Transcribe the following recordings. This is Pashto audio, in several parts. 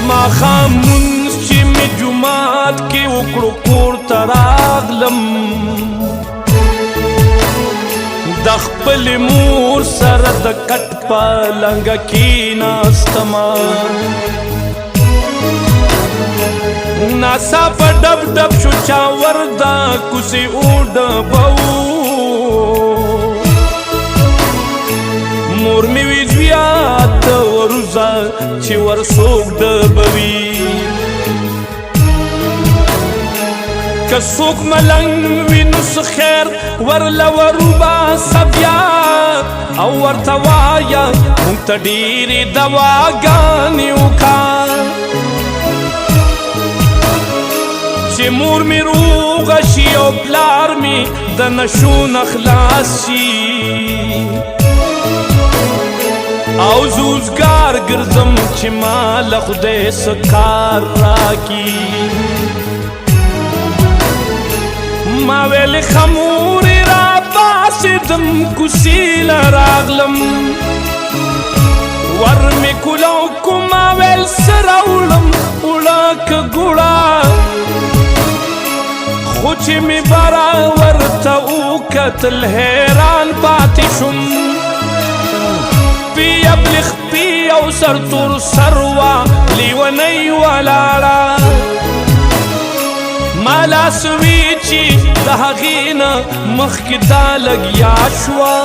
دما خامونز چې می جماعت کې وکړو کور ته راغلم د خپل مور سره د کټ پلنګ کېناستما ناسا په ډب ډب شو چاور دا کوسې وډبو مور مې وی زیات ورځه چې ورڅوک ډبوي که څوک ملنګ وي نو څه خیر ورله وروباسه بیا او ورته وایه موږ ته ډېرې دواګانې وکړه چې مور مې روغه شي او پلار مې د نشو نه خلاص شي او زوزګار ګرځم چې ما له خدای څه کار راکړي ما ویل خمورې راباسېدم کوڅې له راغلم ور مې کولاو کو ما ویل څه راوړم اوړه که ګوړه خو چې مې باره ورته وکتل حیران پاتې شوم پی ابلخ پی او سر تور سروا لیونی ولاړه ما لاس وی چې د هغې نه مخکې دا لګیا شوه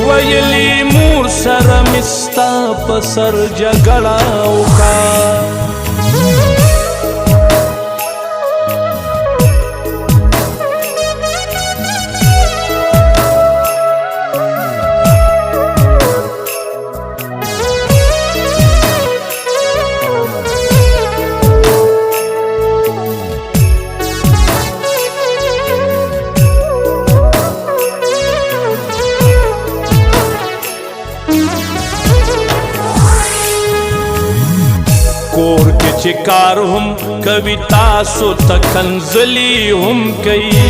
ویلې مور سره مې ستا په سر جګړه وکړه کور کې چې کار هم کوي تاسو ته کنځلي هم کوي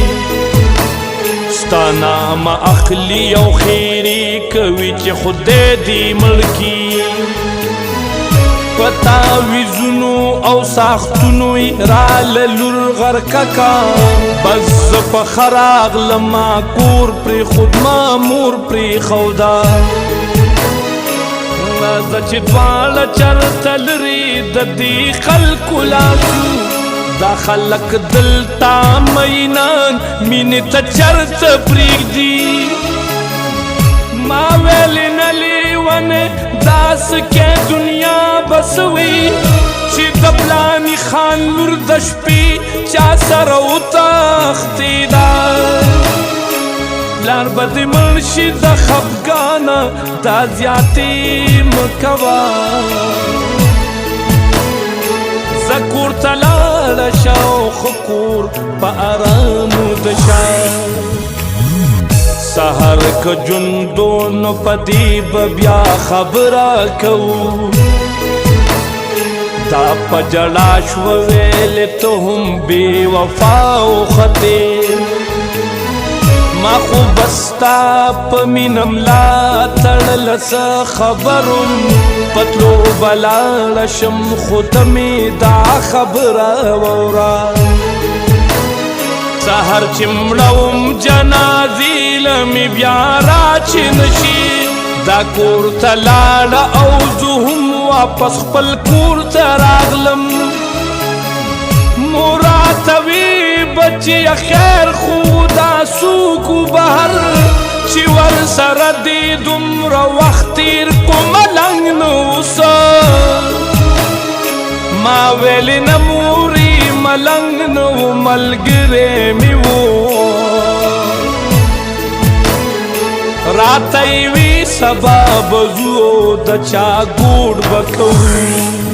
ستا نامه اخلي او خیرې کوي چې خدای دې ملکي په تعویذونو او ساختونو یې راله لور غرقه کا بس زه پخه راغلم ما کور پرېښود ما مور پرېښوده راځه چې دواړه چرته لرې د دې خلکو لاسو دا خلک دلته مینان مینې ته چرته پرېږدي ما ویلې نه لیونې داسې کې دنیا بس وي چې د پلاني خان لور د شپې چا سره وتښتېده پلار به دې مړ شي د خفګانه دا زیاتې مه کوه زه کور ته لاړه شه او ښه کور په ارامو د شه سهار که جوندو نو په دې به بیا خبره کوو دا په جړا شوه ویلې ته هم بې وفا وختې ما خو بستا په مینه ملا تړله څه خبروم پتلو بلاړه شم خو ته مې دا خبره واوره سهار چې مړوم جنازې له مې بیا راچې نشي دا کور ته لاړه او زه هم واپس خپل کور ته راغلم مور راته وی بچیه خیر خو دا څوک و بهر چې ورسره دې دومره وخت تېر کو ملنګ نه اوسه ما ویلې نه مورې ملنګ نه و ملګری مې و راته یې وی سبا به ځو د چا ګوډ به کوو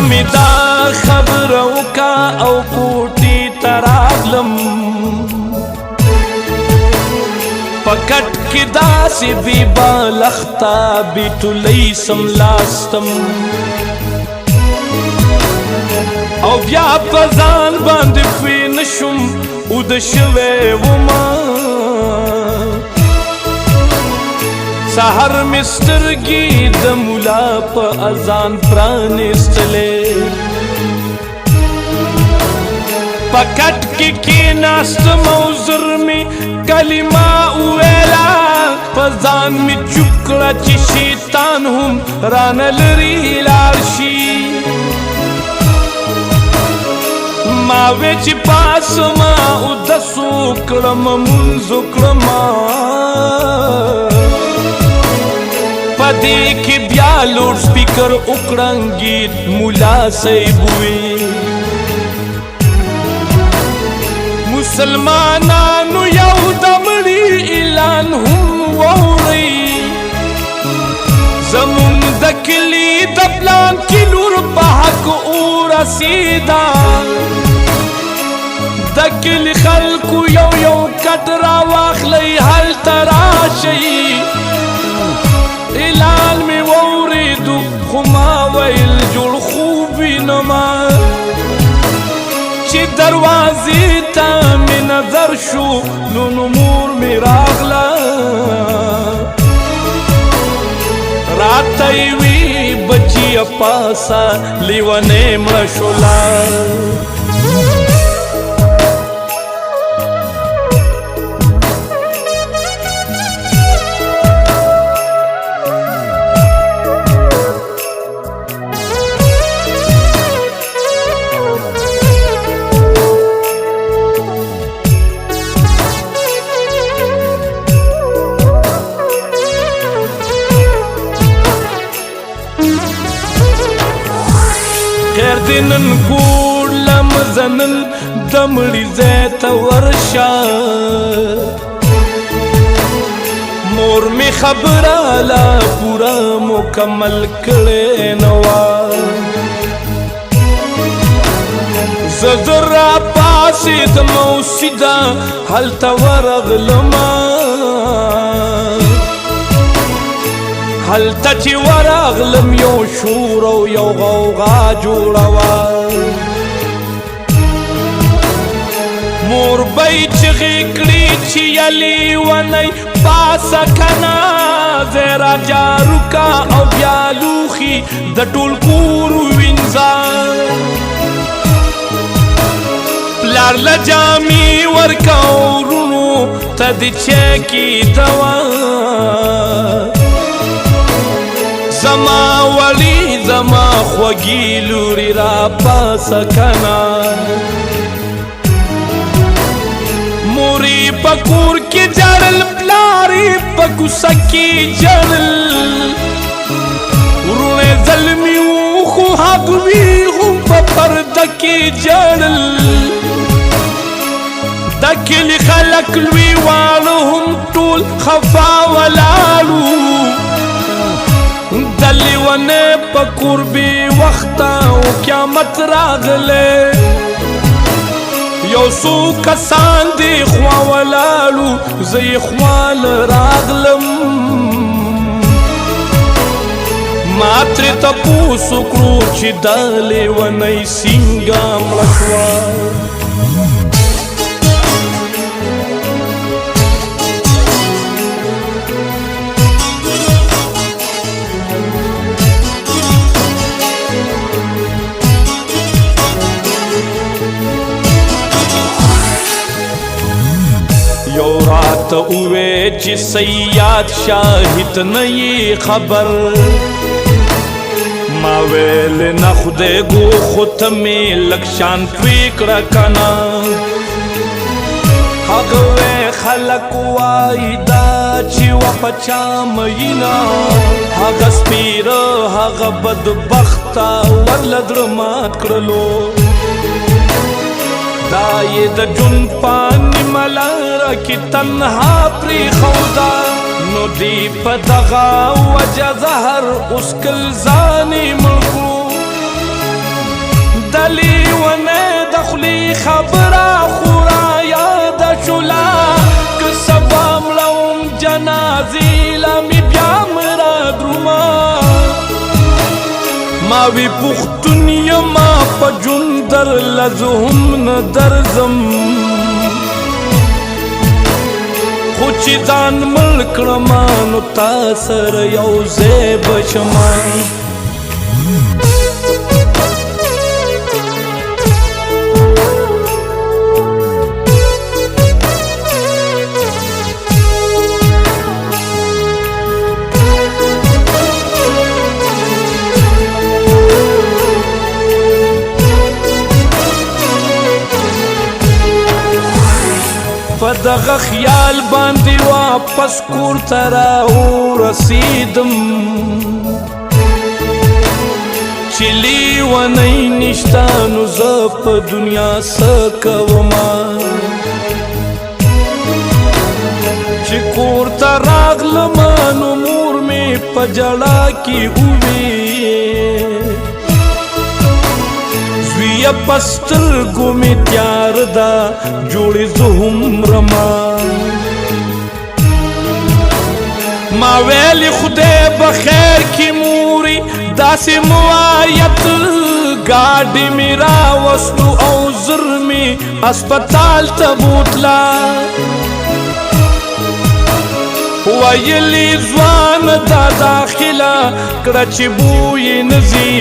می دا خبر وکا او کوټی ته راغلم کی داسی بی بالختا بیتو لیسم لاستم او بیا پزان باندې فی نشم او د شوی وما سحر مسترگی د مولا په اذان پرانستلې پکټ کی ناستم او زر می کلمه ویلا پزان می چکړه چې شیطان هم رانه لري لاړ شي ما وی چې پاسما او د سوکړم منځ کړما پدې کې بیا لوډ سپیکر وکړنګي مولا صاحب وی مسلمانانو یو دمړي اعلان هم ووري زمون د کلی د پلان کې لور په حق او رسیدا د کلی خلکو یو یو کټرا واخلي هل تراشي اعلان می وریدو خو ما ویل جوړ خوب نما چې دروازې ته می نظر شو نو نور می راغله راته وی بچی پاسا لیونه مړه شولا خیر دینن ګور لمزنن دمړي زیت ورشا مور می خبره لا پورا مکمل کړي نوا ززرا پاسې د موسیدا هل تورغلما هلته چې ورغلم یو شور او یو غوغا جوړوا مور بی چغې کړي چې یلی ونی پاسه کنا زیرا جارو کا او بیا لوخي د ټول کور وینځه پلار له جامې ورکا ورونو ته د چکې دوا زما ولی زما خوږی لوري را پاسه کنا موري پکور کې جړل پلاری پکوسه کې جړل ورونه ظلمي خو حق وی هم په پرده کې جړل د کلی خلک لوی والو هم ټول خفا ولالو دلی ونه پکور بی وقتا او قیامت راغله یو سو کسان دی خوا ولالو زی خوال راغلم ما تر تپوسو کړو چې دلی ونه سینګه مړشوا یو رات اوے چی سیاد شاہد نئی خبر ما ویل نخدے گو خود میں لکشان فکر کنا حقوے خلق وائدہ چی وپچا مینا حق سپیر حق بدبختا ورلدرمات کرلو دای د جون پانی ملاره کی تنها پری خودا نو دی پدغا وجه زهر اسکل زانی ملکو دلی ونه دخلی خبره خورا یاد شلا که سبام لوم جنا ماوی پختون یما پا جون در لزهم ندرزم خوچی ځان ملک رمانو تا سر یو زیب شمان فدغه خیال باندې واپس کور ته راورسیدم چې لیونی نشته نو زه په دنیا څه کومه چې کور ته راغلم نو مور مې په ژړا کې وویل زویه په سترګو مې تیار ده جوړې زه هومرمه ما ویلې خدای به خیر کړي مورې داسې موایت ګاډې مې راوستو او زر مې اسپتال ته بوتله ویلې ځوان دا داخله کړه چې بوی نه ځي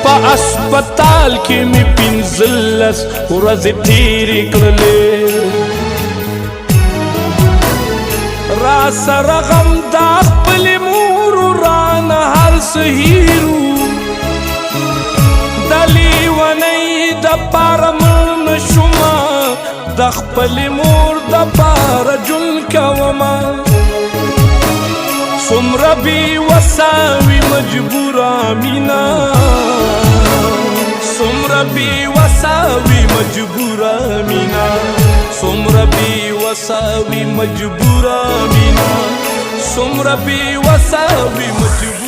په اسپتال کې مې پنځلس ورځې تېرې کړلې را سره غم دا خپلې مورو رانه هر څه هېرو د لیونۍ دپاره مړ نه شومه د خپلې مور دپاره ژوند کومه څومره بې وسه وي مجبوره مینا څومره بې وسه وي مجبوره مینا څومره بې وسه وي مجبوره مینا څومره بې وسه وي مجبوره